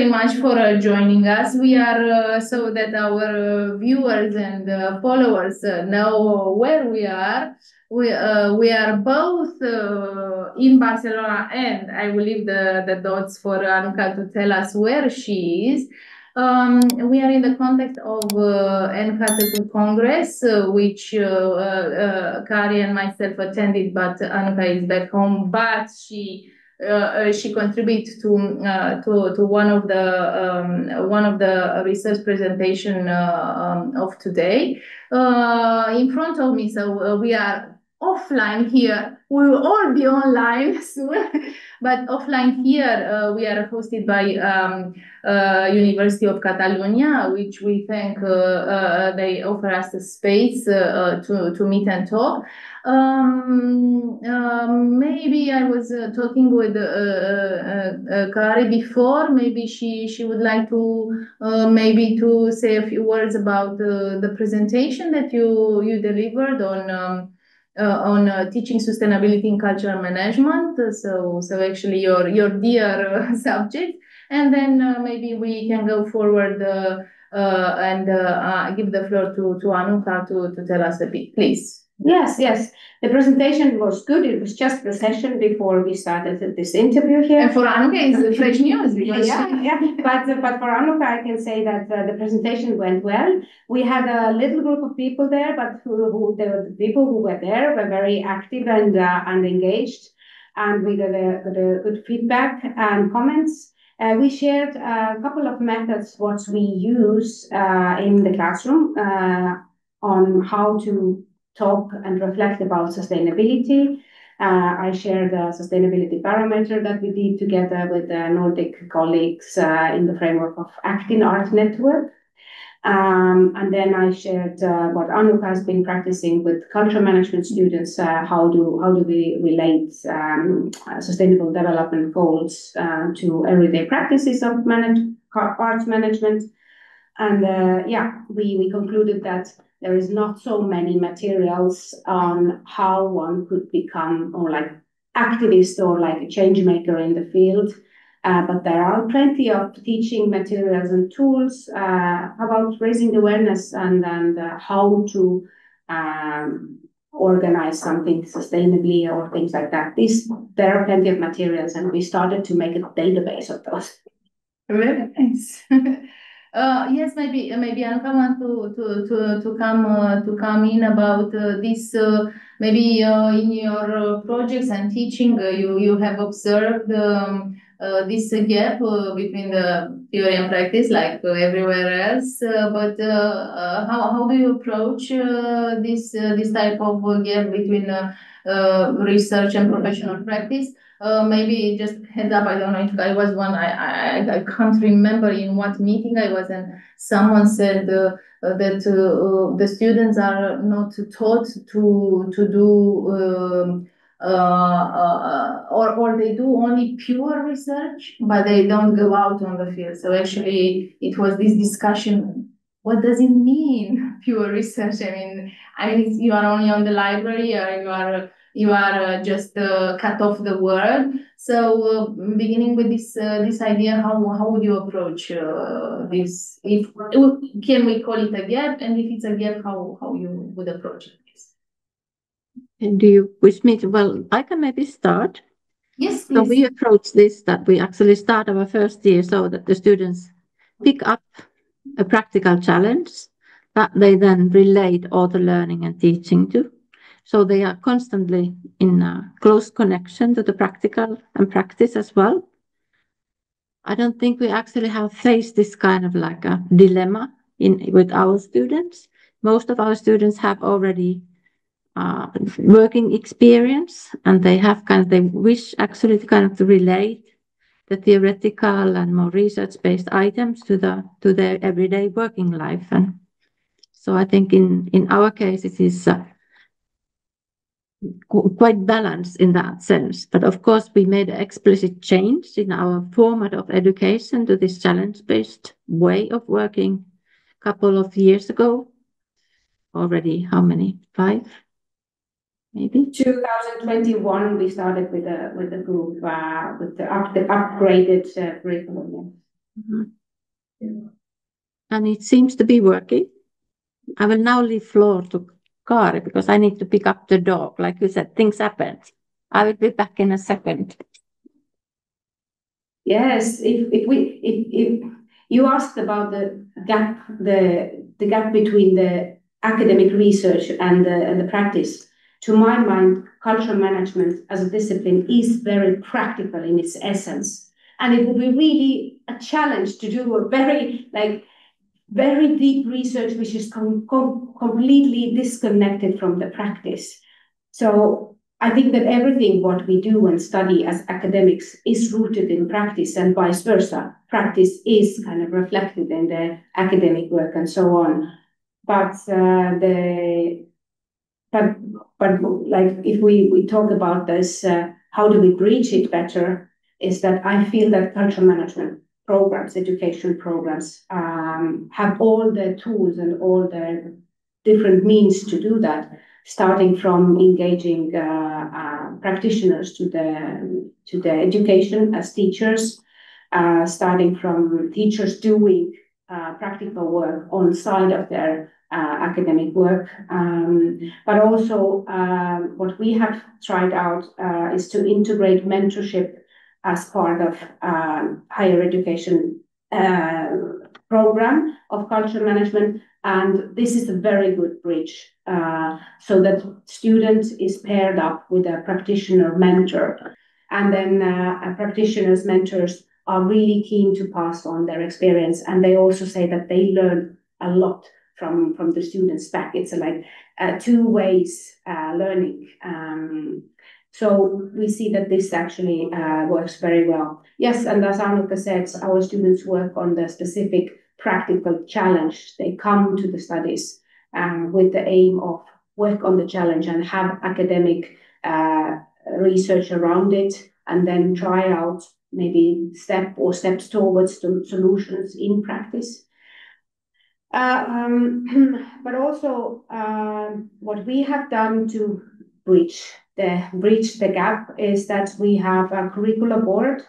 very much for joining us. We are so that our viewers and followers know where we are. We are both in Barcelona, and I will leave the dots for Anca to tell us where she is. We are in the context of NCAT Congress, which Kari and myself attended, but Anca is back home. But she contributed to one of the research presentation of today in front of me. So we are offline here. We will all be online soon, but offline here we are hosted by University of Catalonia, which we thank they offer us the space to meet and talk. Maybe I was talking with Kari before. Maybe she would like to maybe to say a few words about the presentation that you delivered on teaching sustainability in cultural management. So actually your dear subject, and then maybe we can go forward and give the floor to Anuka to tell us a bit, please. Yes. The presentation was good. It was just the session before we started this interview here. And for Anuka, it's fresh news. Yeah. But for Anuka, I can say that the presentation went well. We had a little group of people there, but the people who were there were very active and engaged, and we got a good feedback and comments. We shared a couple of methods what we use in the classroom on how to talk and reflect about sustainability. I shared a sustainability barometer that we did together with the Nordic colleagues in the framework of Actin Art Network. And then I shared what Anuka has been practicing with cultural management students. How do we relate sustainable development goals to everyday practices of arts management? And we concluded that there is not so many materials on how one could become or like activist or like a change maker in the field. But there are plenty of teaching materials and tools about raising awareness and how to organize something sustainably or things like that. There are plenty of materials, and we started to make a database of those. Very nice. Yes, maybe Anuka want to come in about this. Maybe in your projects and teaching, you have observed this gap between the theory and practice, like everywhere else. But how do you approach this type of gap between research and professional practice? Maybe just heads up, I don't know if I was one, I can't remember in what meeting I was, and someone said that the students are not taught to do or they do only pure research, but they don't go out on the field. So actually it was this discussion. What does it mean, pure research? I mean, you are only on the library, or you are just cut off the world. So beginning with this idea, how would you approach this? Can we call it a gap? And if it's a gap, how you would approach it? And do you wish me to? Well, I can maybe start. Yes, please. So we approach this that we actually start our first year so that the students pick up a practical challenge that they then relate all the learning and teaching to. So they are constantly in a close connection to the practical and practice as well. I don't think we actually have faced this kind of like a dilemma with our students. Most of our students have already working experience, and they wish actually to relate the theoretical and more research-based items to their everyday working life. And so I think in our case it is quite balanced in that sense. But of course we made an explicit change in our format of education to this challenge-based way of working a couple of years ago. Already how many? 5? Maybe 2021 we started with a group with the upgraded curriculum. And it seems to be working. I will now leave floor to Kari because I need to pick up the dog. Like you said, things happen. I will be back in a second. Yes, if you asked about the gap between the academic research and the practice, to my mind, cultural management as a discipline is very practical in its essence, and it will be really a challenge to do a very deep research which is completely disconnected from the practice. So I think that everything what we do and study as academics is rooted in practice and vice versa. Practice is kind of reflected in the academic work and so on. But like if we talk about this, how do we bridge it better? Is that I feel that cultural management programs, education programs, have all the tools and all the different means to do that, starting from engaging practitioners to the education as teachers, starting from teachers doing practical work on side of their academic work. But also what we have tried out is to integrate mentorship as part of higher education program of cultural management. And this is a very good bridge so that student is paired up with a practitioner mentor. And then practitioners, mentors are really keen to pass on their experience. And they also say that they learn a lot from the students back. It's like two ways learning. So we see that this actually works very well. Yes, and as Annukka said, our students work on the specific practical challenge. They come to the studies with the aim of work on the challenge and have academic research around it, and then try out maybe steps towards the solutions in practice. But also what we have done to bridge the gap is that we have a curricular board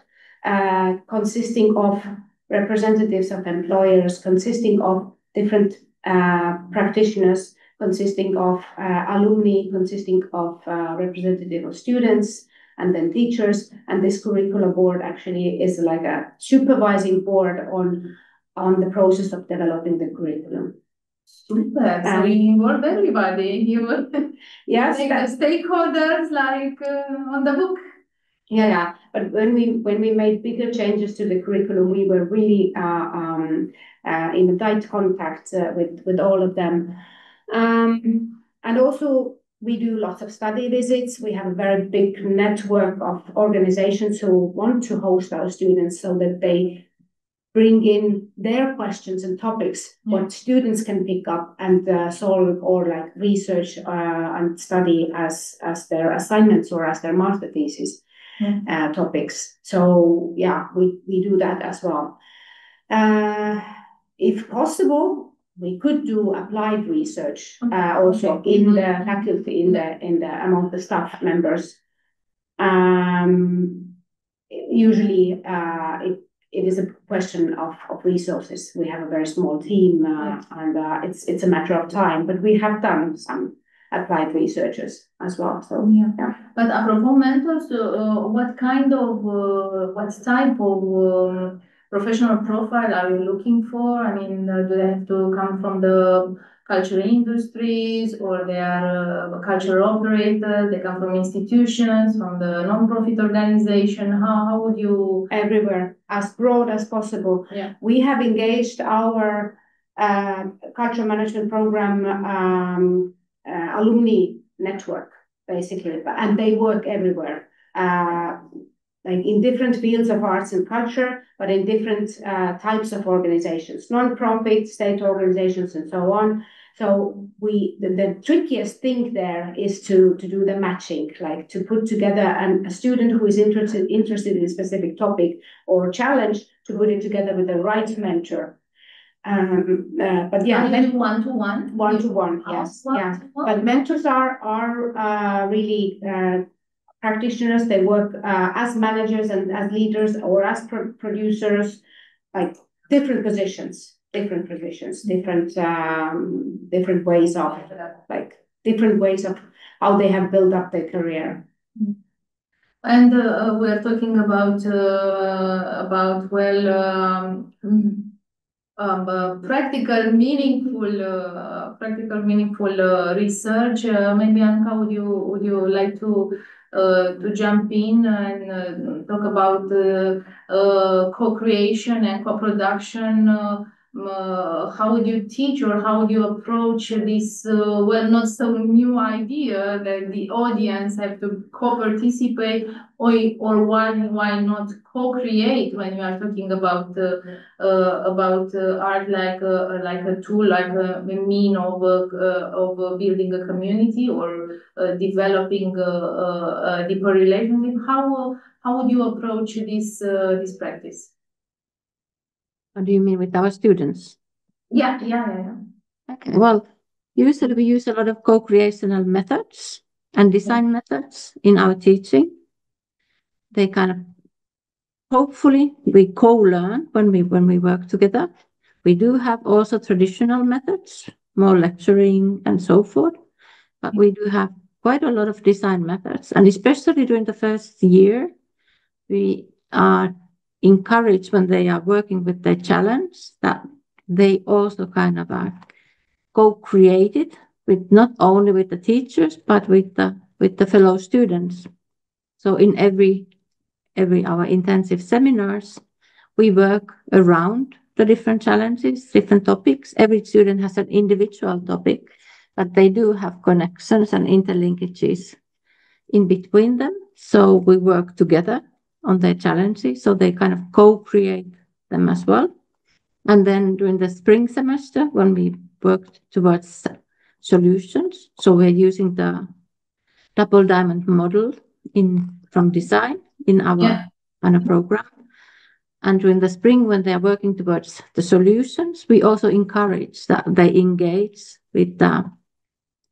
consisting of representatives of employers, consisting of different practitioners, consisting of alumni, consisting of representative of students, and then teachers. And this curricular board actually is like a supervising board on the process of developing the curriculum. Super. So you involve everybody. You yes, take the stakeholders like on the book. Yeah. But when we made bigger changes to the curriculum, we were really in a tight contact with all of them, and also we do lots of study visits. We have a very big network of organizations who want to host our students so that they bring in their questions and topics, what students can pick up and solve or like research and study as their assignments or as their master thesis topics. So yeah, we do that as well. If possible, we could do applied research also in the faculty, in the among the staff members. Usually it is a question of resources. We have a very small team and it's a matter of time, but we have done some applied researchers as well. So yeah. But apropos mentors, what type of professional profile are you looking for? I mean, do they have to come from the cultural industries, or they are cultural operators? They come from institutions, from the non-profit organization. How would you? Everywhere, as broad as possible. Yeah. We have engaged our cultural management program alumni network, basically, and they work everywhere, like in different fields of arts and culture, but in different types of organizations, non-profit, state organizations, and so on. So the trickiest thing there is to do the matching, like to put together a student who is interested in a specific topic or challenge, to put it together with the right mentor. But yeah, one-to-one, yes, yeah. But mentors are really practitioners. They work as managers and as leaders or as producers. like different positions, different ways of different ways of how they have built up their career. And we're talking about practical, meaningful research. Maybe Anca, would you like to jump in and talk about co-creation and co-production? How would you teach or how would you approach this not so new idea that the audience have to co-participate, or why not co-create when you are talking about art like a tool, like a mean of building a community or developing a deeper relationship? How would you approach this practice? What do you mean with our students? Yeah. Okay. Well, usually we use a lot of co-creational methods and design methods in our teaching. They kind of, hopefully we co-learn when we work together. We do have also traditional methods, more lecturing and so forth, but we do have quite a lot of design methods. And especially during the first year, we are encouraged when they are working with their challenge that they also kind of are co-created with not only with the teachers, but with the fellow students. So in every our intensive seminars, we work around the different challenges, different topics. Every student has an individual topic, but they do have connections and interlinkages in between them. So we work together on their challenges, so they kind of co-create them as well. And then during the spring semester, when we worked towards solutions, so we're using the double diamond model from design in our program. And during the spring, when they are working towards the solutions, we also encourage that they engage with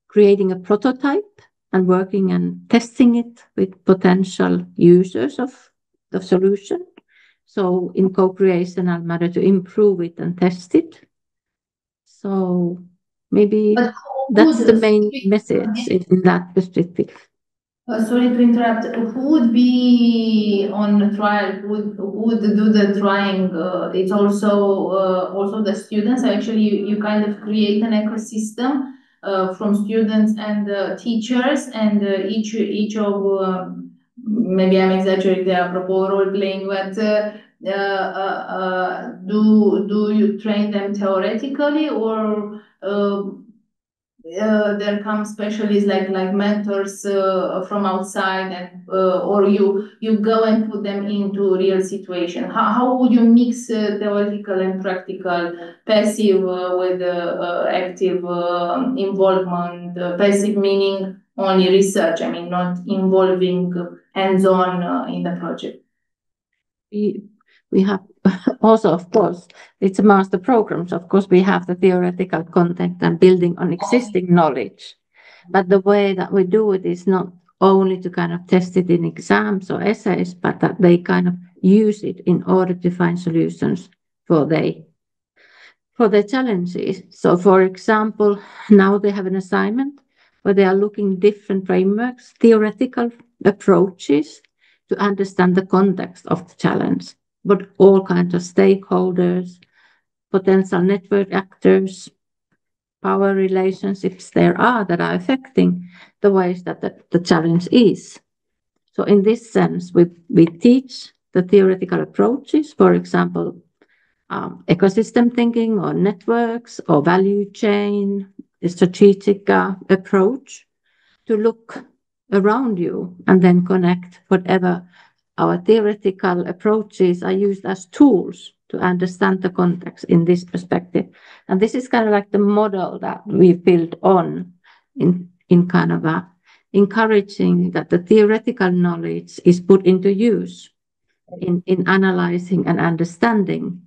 creating a prototype and working and testing it with potential users of the solution. So in co-creational matter to improve it and test it. So maybe that's the main message in that perspective. Sorry to interrupt. Who would be on the trial? Who would do the trying? It's also the students. Actually, you kind of create an ecosystem from students and teachers, and each of maybe I'm exaggerating the apropos role playing, but do you train them theoretically, or there come specialists like mentors from outside, and or you go and put them into real situation? How would you mix theoretical and practical, passive with active involvement? Passive meaning only research, I mean not involving hands-on in the project. We have also, of course, it's a master program. So of course, we have the theoretical content and building on existing knowledge. But the way that we do it is not only to kind of test it in exams or essays, but that they kind of use it in order to find solutions for their challenges. So for example, now they have an assignment where they are looking different frameworks, theoretical approaches to understand the context of the challenge, but all kinds of stakeholders, potential network actors, power relationships there are that are affecting the ways that the challenge is. So in this sense, we teach the theoretical approaches, for example, ecosystem thinking or networks or value chain, a strategic approach to look around you and then connect whatever our theoretical approaches are used as tools to understand the context in this perspective. And this is kind of like the model that we've built on in kind of encouraging that the theoretical knowledge is put into use in analyzing and understanding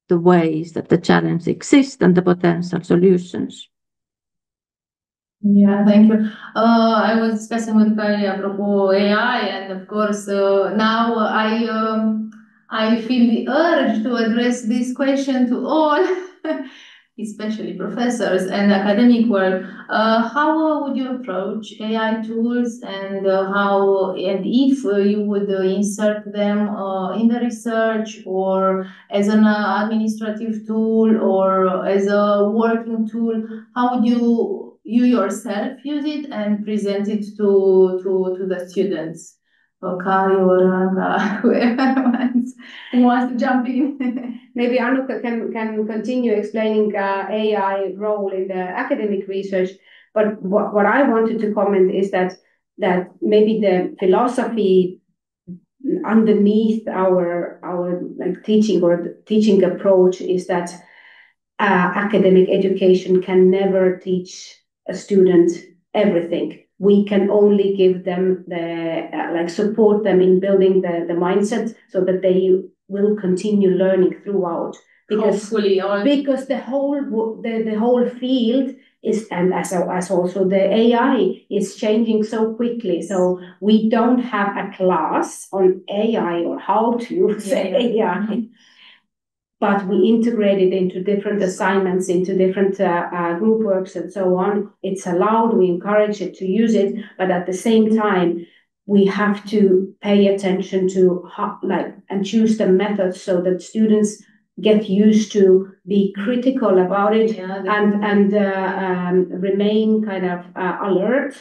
the ways that the challenge exists and the potential solutions. Yeah, thank you. I was discussing with Kai apropos AI, and of course now I feel the urge to address this question to all, especially professors and academic world. How would you approach AI tools, and how and if you would insert them in the research, or as an administrative tool, or as a working tool? How would you yourself use it and present it to the students? Or Kari or whoever wants to jump in. Maybe Annuka can continue explaining AI role in the academic research. But what I wanted to comment is that maybe the philosophy underneath our like teaching or the teaching approach is that academic education can never teach a student everything. We can only give them the like support them in building the mindset so that they will continue learning throughout, because the whole field is, and as also the AI is changing so quickly, so we don't have a class on AI or how to use AI, but we integrate it into different assignments, into different group works and so on. It's allowed, we encourage it to use it, but at the same time, we have to pay attention to how, like, and choose the methods so that students get used to be critical about it, and remain kind of alert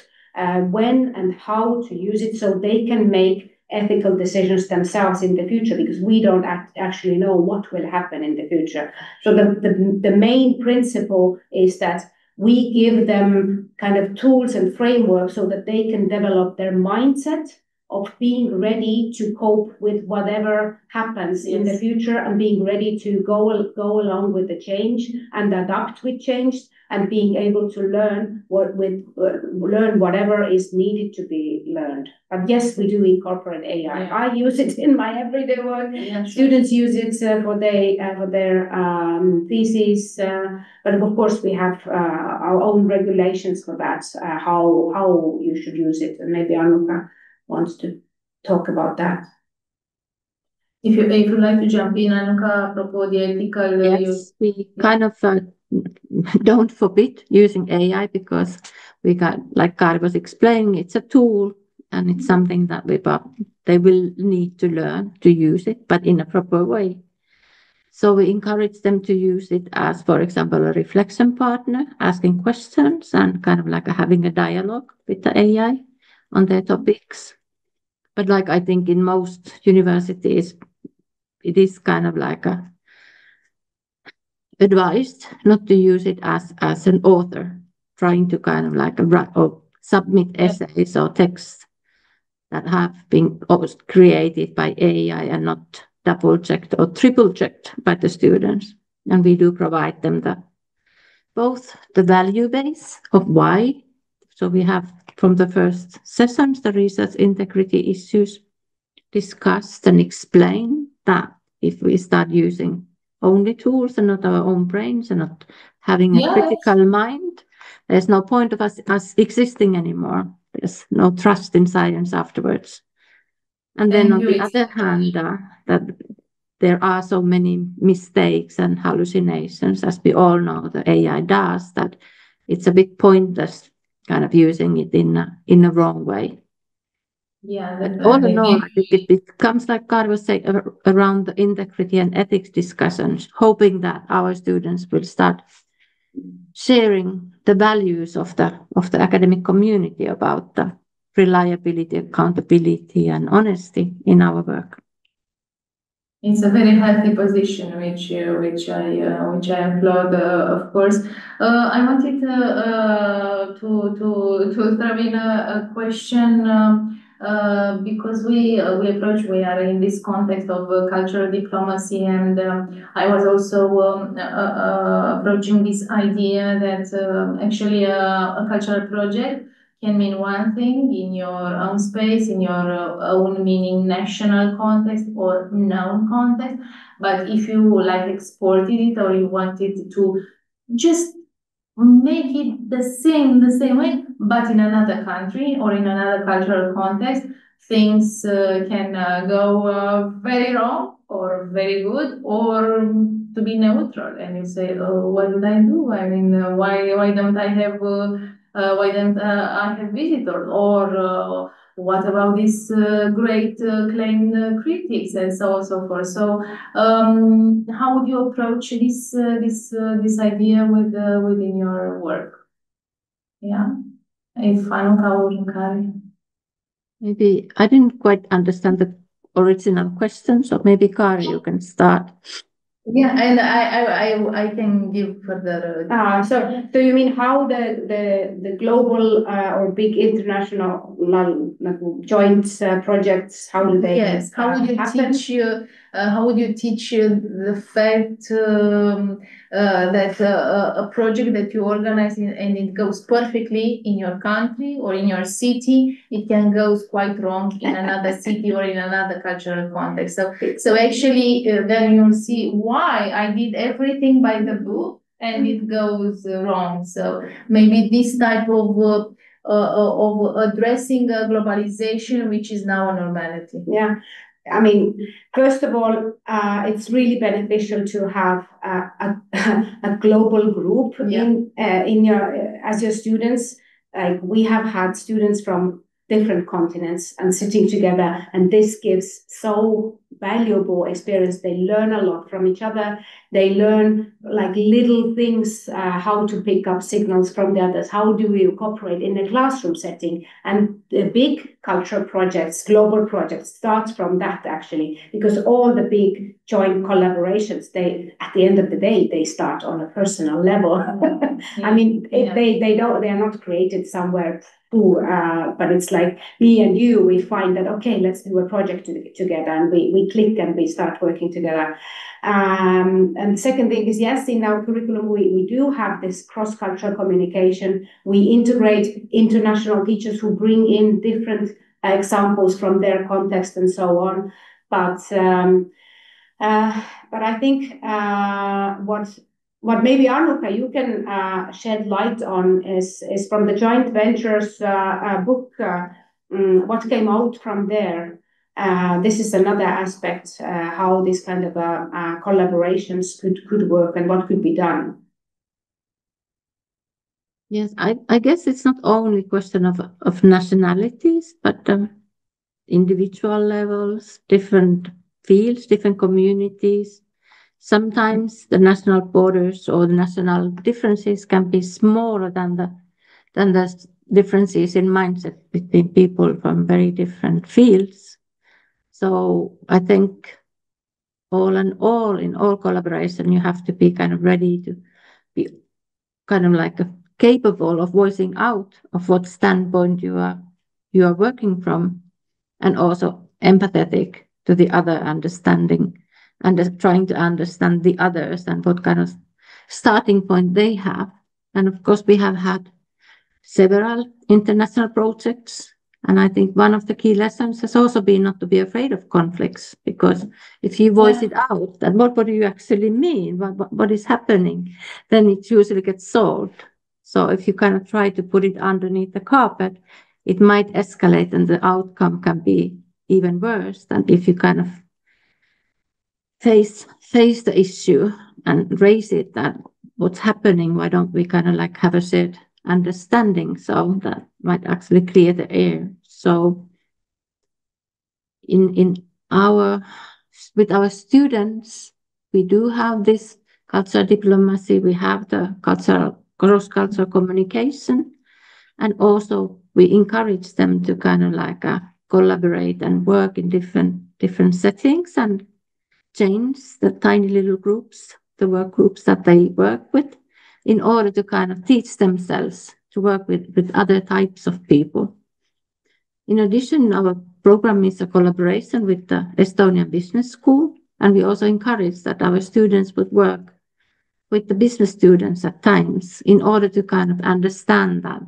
when and how to use it, so they can make ethical decisions themselves in the future, because we don't actually know what will happen in the future. So the main principle is that we give them kind of tools and frameworks so that they can develop their mindset of being ready to cope with whatever happens in the future, and being ready to go along with the change and adapt with change, and being able to learn whatever is needed to be learned. But yes, we do incorporate AI. I use it in my everyday work. Students use it for their theses, but of course we have our own regulations for that, how you should use it. And maybe Annuka wants to talk about that. If you like to jump in, Annuka, apropos the ethical use. We kind of don't forbid using AI, because we got, like Kari was explaining, it's a tool and it's something that they will need to learn to use it, but in a proper way. So we encourage them to use it as, for example, a reflection partner, asking questions and kind of like having a dialogue with the AI on their topics. But like I think in most universities, it is kind of like advised not to use it as an author trying to kind of like write or submit essays or texts that have been created by AI and not double checked or triple checked by the students. And we do provide them both the value base of why. So we have from the first sessions the research integrity issues discussed and explained, that if we start using only tools and not our own brains and not having a critical mind, there's no point of us existing anymore. There's no trust in science afterwards. And then on the other hand, that there are so many mistakes and hallucinations, as we all know the AI does, that it's a bit pointless kind of using it in a wrong way. But all in all, I think it becomes, like Kari was saying, around the integrity and ethics discussions, hoping that our students will start sharing the values of the academic community about the reliability, accountability, and honesty in our work. It's a very healthy position, which I applaud, of course. I wanted to throw in a question, because we are in this context of cultural diplomacy, and I was also approaching this idea that actually a cultural project can mean one thing in your own space, in your own meaning national context or known context. But if you like exported it, or you wanted to just make it the same way, but in another country or in another cultural context, things can go very wrong or very good, or to be neutral and you say, oh, what did I do? I mean, why don't I have I have visitors, or what about these great claimed critics and so on and so forth. So how would you approach this idea within your work? Yeah, if Anuka or Kari. Maybe I didn't quite understand the original question, so maybe Kari, you can start. Yeah, and I can give further. So you mean how the global or big international joint projects, how do they Yes, how would you happen? how would you teach the fact that a project that you organize and it goes perfectly in your country or in your city, it can go quite wrong in another city or in another cultural context. So actually, then you'll see why I did everything by the book and it goes wrong. So maybe this type of addressing globalization, which is now a normality. Yeah. I mean, first of all, it's really beneficial to have a global group in your as your students. Like we have had students from different continents and sitting together, and this gives so valuable experience. They learn a lot from each other. They learn like little things, how to pick up signals from the others. How do we cooperate in a classroom setting? And the big cultural projects, global projects, starts from that actually, because all the big joint collaborations, they at the end of the day, they start on a personal level. I mean, they are not created somewhere. But it's like me and you, we find that, okay, let's do a project together, and we click and we start working together. And the second thing is, yes, in our curriculum, we do have this cross-cultural communication. We integrate international teachers who bring in different examples from their context and so on. But I think what maybe Anuka you can shed light on is from the joint ventures book. What came out from there? This is another aspect how this kind of collaborations could work and what could be done. Yes, I guess it's not only a question of nationalities, but individual levels, different fields, different communities. Sometimes the national borders or the national differences can be smaller than the differences in mindset between people from very different fields. So I think all in all collaboration, you have to be kind of ready to be kind of like capable of voicing out of what standpoint you are working from, and also empathetic to the other, understanding and trying to understand the others and what kind of starting point they have. And of course, we have had several international projects. And I think one of the key lessons has also been not to be afraid of conflicts, because if you voice it out, that what do you actually mean? What is happening? Then it usually gets solved. So if you kind of try to put it underneath the carpet, it might escalate and the outcome can be even worse than if you kind of face the issue and raise it, that what's happening, why don't we kind of like have a shared understanding? So that might actually clear the air. So with our students, we do have this cultural diplomacy, we have the cross-cultural communication, and also we encourage them to kind of like collaborate and work in different settings and change the tiny little groups, the work groups that they work with, in order to kind of teach themselves to work with other types of people. In addition, our program is a collaboration with the Estonian Business School, and we also encourage that our students would work with the business students at times in order to kind of understand that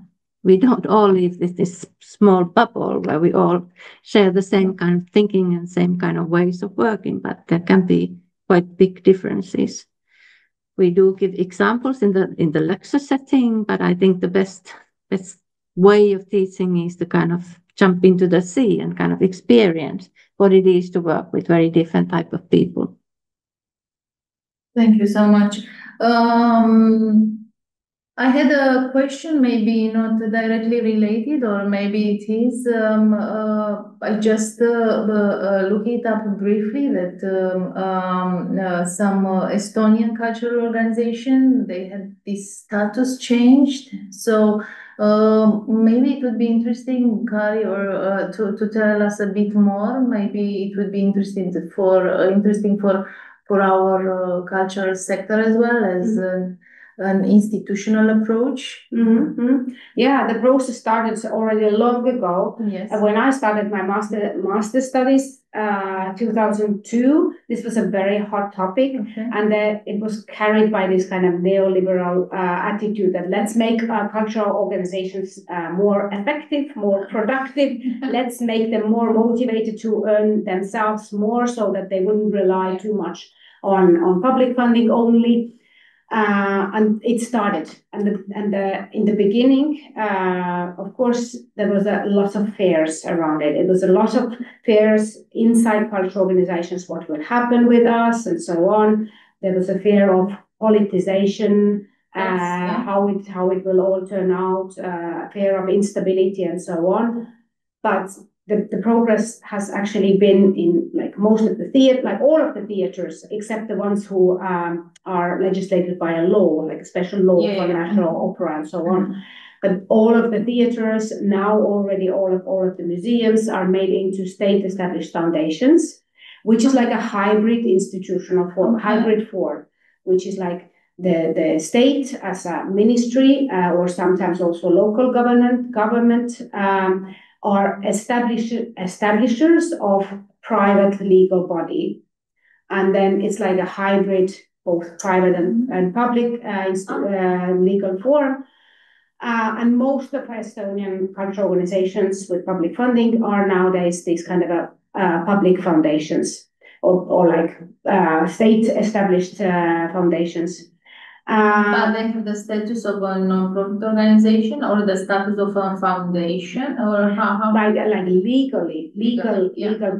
we don't all live in this small bubble where we all share the same kind of thinking and same kind of ways of working, but there can be quite big differences. We do give examples in the lecture setting, but I think the best way of teaching is to kind of jump into the sea and kind of experience what it is to work with very different type of people. Thank you so much. I had a question, maybe not directly related, or maybe it is. I just looked it up briefly that some Estonian cultural organization, they had this status changed. So maybe it would be interesting, Kari, or to tell us a bit more. Maybe it would be interesting for our cultural sector as well as. An institutional approach. Yeah, the process started already long ago. Yes. When I started my master studies, 2002, this was a very hot topic, and it was carried by this kind of neoliberal attitude that let's make cultural organizations more effective, more productive. Let's make them more motivated to earn themselves more, so that they wouldn't rely too much on public funding only. And it started, and in the beginning, of course, there was a lot of fears around it. It was a lot of fears inside cultural organizations, what will happen with us, and so on. There was a fear of politicization, how it will all turn out, fear of instability, and so on. But the progress has actually been in like most of the theater, like all of the theaters, except the ones who are legislated by a law, like a special law for national opera and so on. But all of the theaters now already, all of the museums are made into state-established foundations, which is like a hybrid institutional form, hybrid form, which is like the state as a ministry or sometimes also local government. Are establishers of private legal body. And then it's like a hybrid, both private and public legal form. And most of Estonian cultural organizations with public funding are nowadays these kind of public foundations or like state-established foundations. But they have the status of a non-profit organization or the status of a foundation, or how? Like legal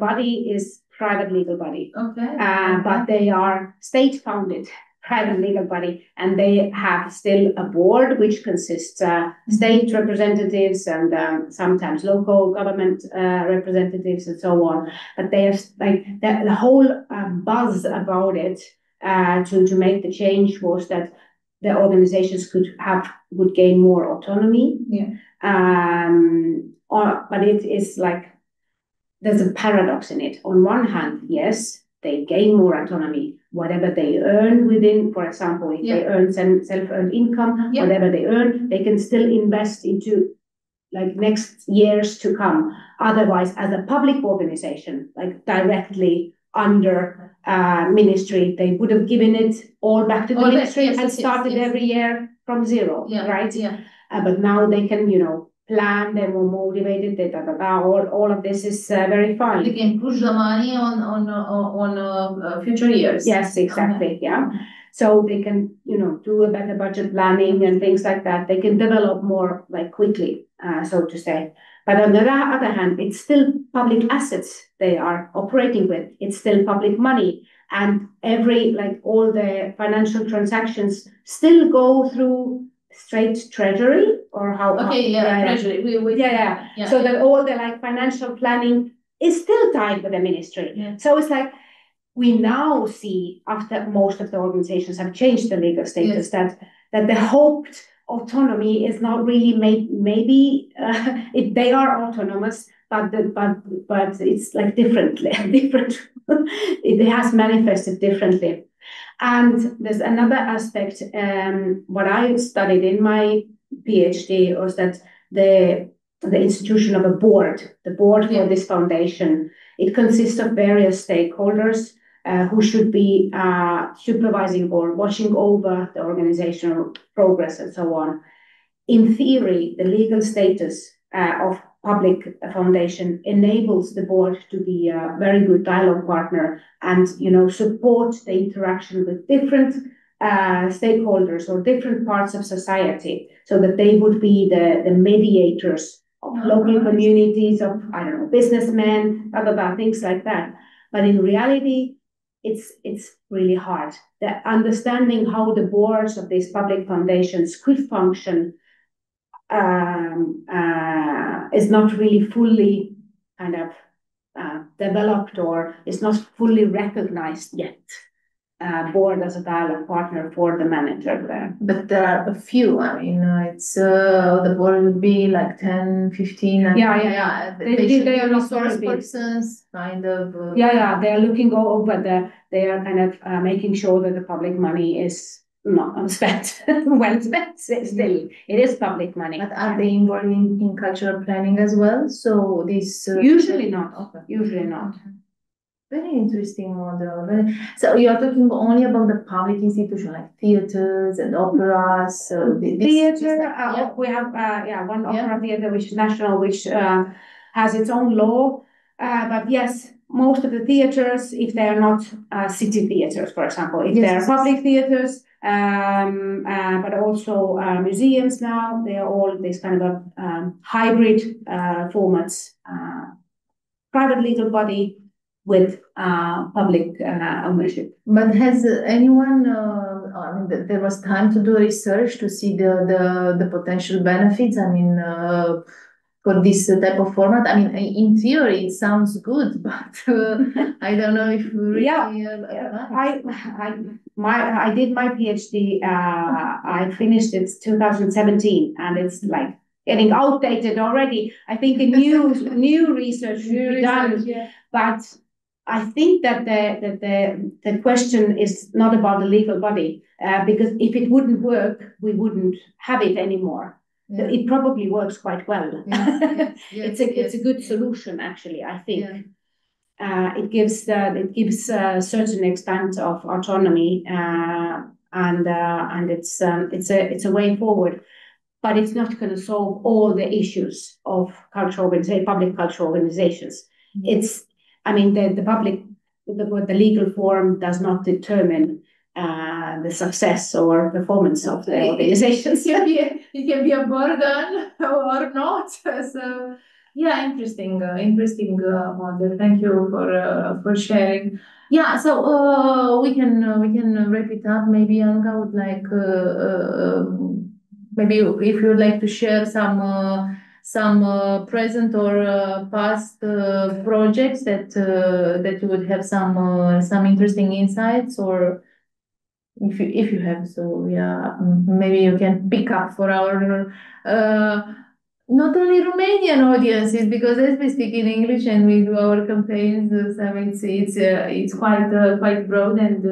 body is private legal body. Okay. But they are state-founded private legal body, and they have still a board which consists state representatives and sometimes local government representatives and so on. But they are like the whole buzz about it. To make the change was that the organizations would gain more autonomy. But it is like there's a paradox in it. On one hand, yes, they gain more autonomy. Whatever they earn within, for example, if they earn self-earned income, whatever they earn, they can still invest into like next years to come. Otherwise, as a public organization, like directly under ministry, they would have given it all back to the ministry and started every year from zero, right? But now they can, plan, they're more motivated, all of this is very fun. They can push the money on future years. Yes, exactly, So they can, do a better budget planning and things like that. They can develop more like quickly, so to say. But on the other hand, it's still public assets they are operating with. It's still public money. And all the financial transactions still go through straight treasury or how? Treasury. So that all the financial planning is still tied with the ministry. So it's like, we now see, after most of the organizations have changed the legal status, that the hoped autonomy is not really maybe they are autonomous, but it's like different. It has manifested differently. And there's another aspect. What I studied in my PhD was that the institution of a board, the board for this foundation, it consists of various stakeholders who should be supervising or watching over the organizational progress and so on. In theory, the legal status of public foundation enables the board to be a very good dialogue partner and support the interaction with different stakeholders or different parts of society, so that they would be the mediators local communities, of, I don't know, businessmen, things like that. But in reality, it's really hard. The understanding how the boards of these public foundations could function is not really fully kind of developed, or is not fully recognized yet. Board as a dialogue partner for the manager there. But there are a few. I mean, it's the board would be like 10, 15. Yeah. They are resource persons, kind of. They are looking over they are kind of making sure that the public money is not spent, well spent. Still, it is public money. But are they involved in cultural planning as well? So this usually not. Okay. Usually not. Very interesting model. So you are talking only about the public institution like theaters and operas. So theater, we have one opera theater which is national, which has its own law. But yes, most of the theaters, if they are not city theaters, for example, if they are public theaters, but also museums now, they are all this kind of hybrid formats. Private legal body with public ownership. But has anyone? I mean, there was time to do research to see the potential benefits. I mean, for this type of format. I mean, in theory, it sounds good, but I don't know if really. I did my PhD. I finished it 2017, and it's like getting outdated already. I think a new research should be done, but I think that the question is not about the legal body, because if it wouldn't work, we wouldn't have it anymore. Yeah. It probably works quite well. Yes. It's a good solution, actually. I think it gives a certain extent of autonomy, and it's a way forward. But it's not going to solve all the issues of public cultural organizations. It's, I mean, the legal form does not determine the success or performance of the organizations. It can be a burden or not. So, yeah, interesting model. Thank you for sharing. Yeah, so we can wrap it up. Maybe Anca would like maybe if you would like to share some present or past projects that you would have some interesting insights, or if you have. So yeah, maybe you can pick up for our not only Romanian audiences, because as we speak in English and we do our campaigns, so it's quite broad and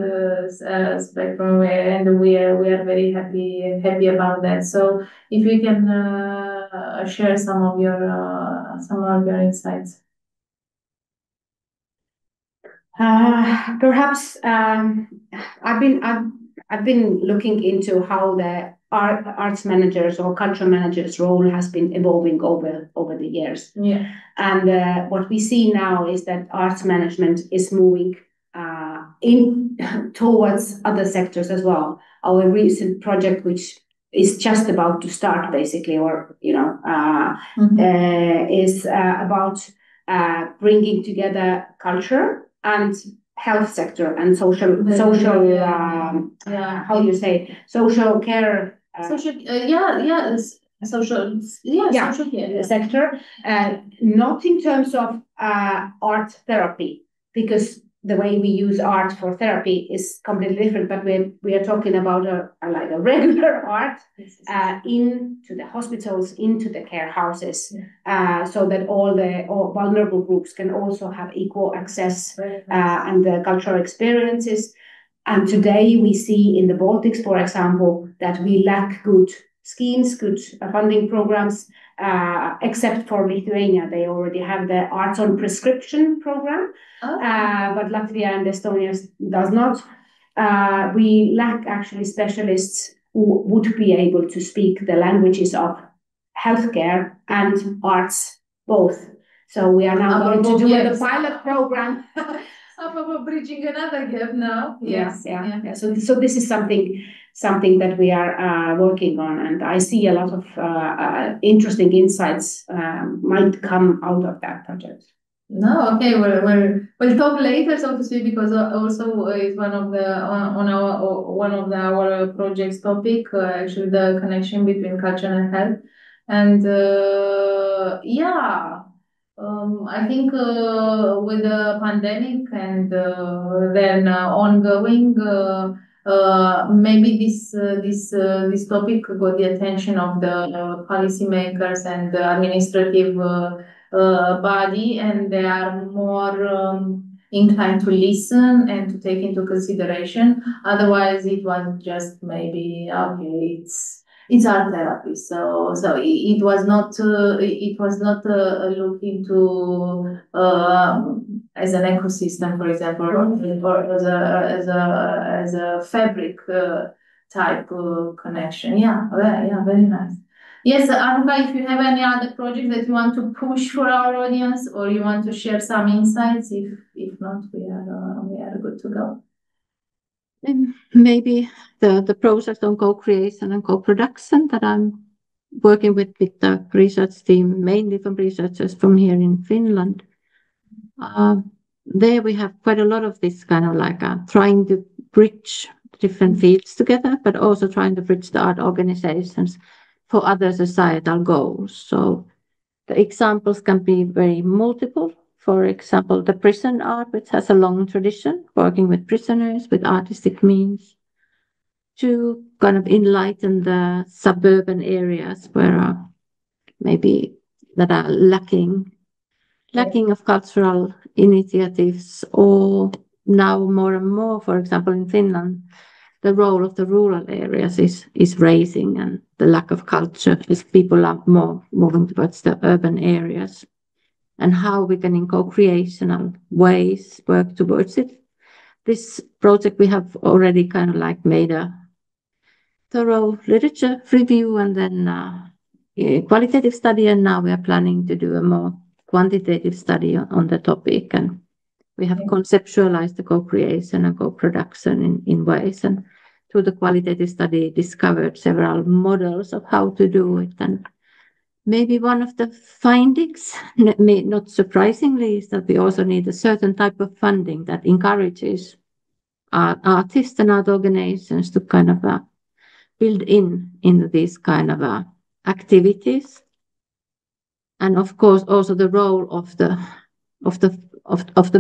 spectrum, and we are very happy about that. So if you can share some of your insights. Perhaps I've been looking into how the arts managers or cultural managers' role has been evolving over the years. Yeah. And what we see now is that arts management is moving in towards other sectors as well. Our recent project, which is just about to start, basically, or is about bringing together culture and health sector and social how do you say, social care, social care sector, not in terms of art therapy, because the way we use art for therapy is completely different, but we are talking about a regular art into the hospitals, into the care houses, so that all vulnerable groups can also have equal access and the cultural experiences. And today we see in the Baltics, for example, that we lack good schemes, good funding programs, except for Lithuania. They already have the Arts on Prescription program, but Latvia and Estonia does not. We lack actually specialists who would be able to speak the languages of healthcare and arts both. So we are now going to do the pilot program. Bridging another gap now. Yes. So this is something something that we are working on, and I see a lot of interesting insights might come out of that project. No, okay. We'll talk later, so to speak, because also is one of our projects topic, actually the connection between culture and health, and I think with the pandemic and then ongoing. Maybe this topic got the attention of the policymakers and the administrative body, and they are more inclined to listen and to take into consideration. Otherwise, it was just maybe okay. It's art therapy, so it was not looked into as an ecosystem, for example, or as a fabric type connection. Yeah, very nice. Yes, Anuka, if you have any other project that you want to push for our audience, or you want to share some insights, if not, we are good to go. Maybe the project on co-creation and co-production that I'm working with the research team, mainly from researchers from here in Finland. There we have quite a lot of this kind of like trying to bridge different fields together, but also trying to bridge the art organizations for other societal goals. So the examples can be very multiple. For example, the prison art, which has a long tradition, working with prisoners with artistic means, to kind of enlighten the suburban areas where maybe that are lacking of cultural initiatives, or now more and more, for example, in Finland, the role of the rural areas is raising, and the lack of culture is people are more moving towards the urban areas, and how we can in co-creational ways work towards it. This project we have already kind of like made a thorough literature review and then a qualitative study, and now we are planning to do a more quantitative study on the topic, and we have conceptualized the co-creation and co-production in ways, and through the qualitative study discovered several models of how to do it. And maybe one of the findings, not surprisingly, is that we also need a certain type of funding that encourages artists and art organizations to kind of build into these kind of activities. And of course, also the role of the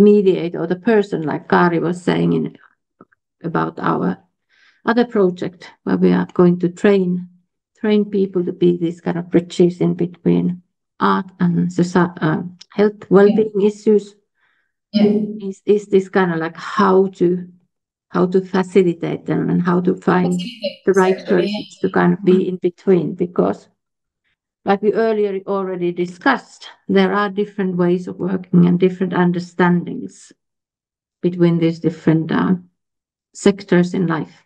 mediator, or the person, like Kari was saying about our other project, where we are going to train people to be these kind of bridges in between art and health, well-being issues. Is this kind of like how to facilitate them and how to find the right persons to kind of be in between, because like we earlier already discussed, there are different ways of working and different understandings between these different sectors in life.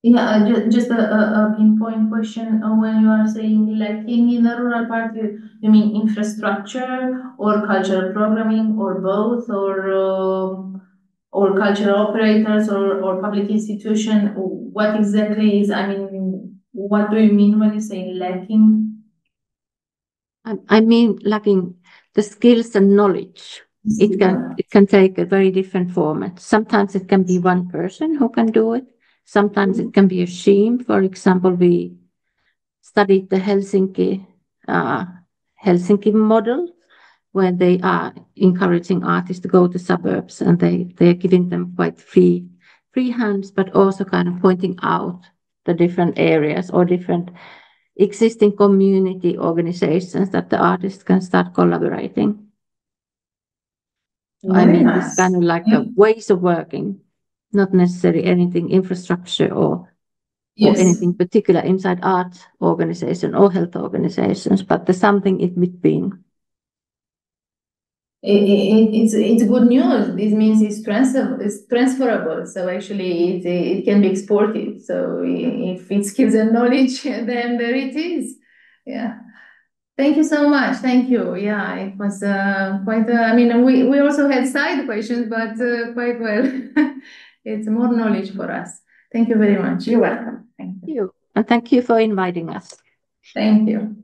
Yeah, just a pinpoint question. When you are saying lacking in the rural part, you mean infrastructure or cultural programming or both, or cultural operators or public institution? What exactly is, I mean, what do you mean when you say lacking? I mean lacking the skills and knowledge. It can take a very different format. Sometimes it can be one person who can do it. Sometimes it can be a team. For example, we studied the Helsinki model, where they are encouraging artists to go to suburbs, and they are giving them quite free hands, but also kind of pointing out the different areas or different existing community organizations that the artists can start collaborating. I mean, it's kind of like a ways of working, not necessarily anything infrastructure or anything particular inside art organization or health organizations, but there's something in between. It's good news. This means it's transferable. So actually, it can be exported. So if it's skills and knowledge, then there it is. Yeah. Thank you so much. Thank you. Yeah, it was quite. I mean, we also had side questions, but quite well. It's more knowledge for us. Thank you very much. You're welcome. Thank you. And thank you for inviting us. Thank you.